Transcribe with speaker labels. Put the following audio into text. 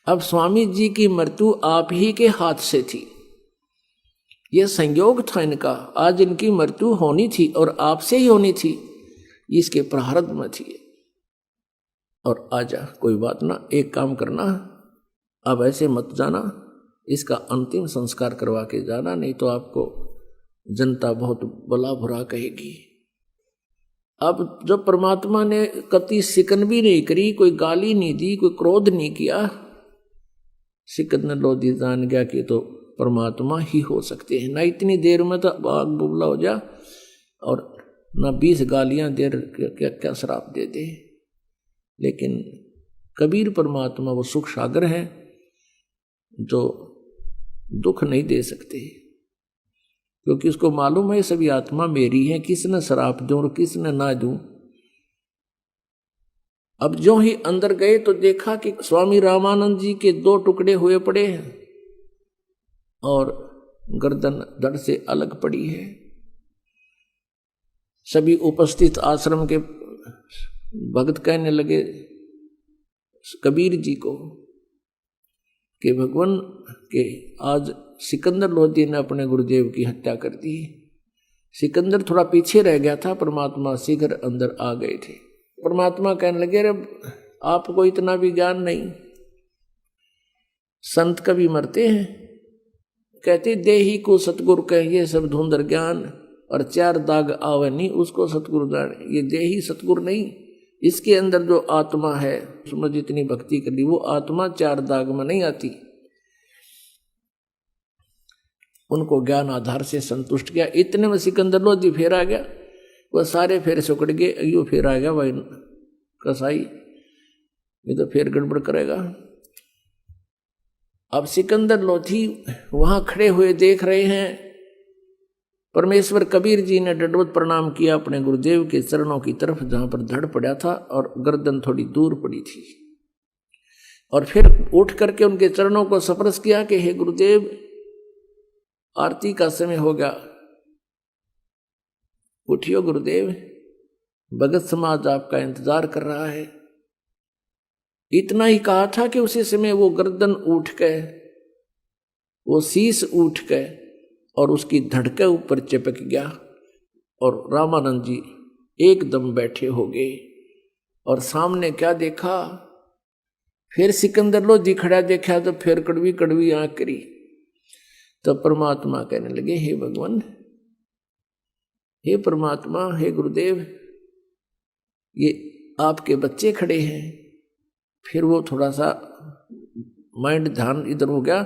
Speaker 1: अब स्वामी जी की मृत्यु आप ही के हाथ से थी, यह संयोग था इनका। आज इनकी मृत्यु होनी थी और आपसे ही होनी थी, इसके प्रारब्ध में थी। और आजा कोई बात ना, एक काम करना, अब ऐसे मत जाना, इसका अंतिम संस्कार करवा के जाना, नहीं तो आपको जनता बहुत भला बुरा कहेगी। अब जब परमात्मा ने कति सिकन भी नहीं करी, कोई गाली नहीं दी, कोई क्रोध नहीं किया, सिकंदर लोधी जान गया कि तो परमात्मा ही हो सकते हैं। ना इतनी देर में तो आग बुबला हो जा और ना 20 गालियां देर क्या क्या श्राप दे दे। लेकिन कबीर परमात्मा वो सुख सागर है जो दुख नहीं दे सकते, क्योंकि उसको मालूम है सभी आत्मा मेरी है, किसने श्राप दूं और किसने ना दूं। अब जो ही अंदर गए तो देखा कि स्वामी रामानंद जी के 2 टुकड़े हुए पड़े हैं और गर्दन धड़ से अलग पड़ी है। सभी उपस्थित आश्रम के भक्त कहने लगे कबीर जी को कि भगवान के आज सिकंदर लोधी ने अपने गुरुदेव की हत्या कर दी। सिकंदर थोड़ा पीछे रह गया था, परमात्मा शीघ्र अंदर आ गए थे। परमात्मा कहने लगे अरे आपको इतना भी ज्ञान नहीं, संत कभी मरते हैं। कहते देही को सतगुरु कहिए सब धुंधर ज्ञान, और 4 दाग आवे नहीं उसको सतगुरु जाने। ये देही सतगुरु नहीं, इसके अंदर जो आत्मा है उसमें जितनी भक्ति कर ली वो आत्मा 4 दाग में नहीं आती। उनको ज्ञान आधार से संतुष्ट किया। इतने में सिकंदर लोधी फेर आ गया, वह सारे फेर से उकड़ गए। यो फेर आ गया भाई कसाई, ये तो फेर गड़बड़ करेगा। अब सिकंदर लोधी वहां खड़े हुए देख रहे हैं। परमेश्वर कबीर जी ने दंडवत प्रणाम किया अपने गुरुदेव के चरणों की तरफ, जहां पर धड़ पड़ा था और गर्दन थोड़ी दूर पड़ी थी, और फिर उठ करके उनके चरणों को स्पर्श किया कि हे गुरुदेव आरती का समय हो गया, उठियो गुरुदेव, भगत समाज आपका इंतजार कर रहा है। इतना ही कहा था कि उसी समय वो गर्दन उठ गए, वो शीश उठ गए और उसकी धड़ के ऊपर चिपक गया, और रामानंद जी एकदम बैठे हो गए। और सामने क्या देखा, फिर सिकंदर लोधी खड़ा देखा तो फिर कड़वी कड़वी आंख करी। तो परमात्मा कहने लगे हे भगवान, हे परमात्मा, हे गुरुदेव, ये आपके बच्चे खड़े हैं। फिर वो थोड़ा सा माइंड ध्यान इधर हो गया,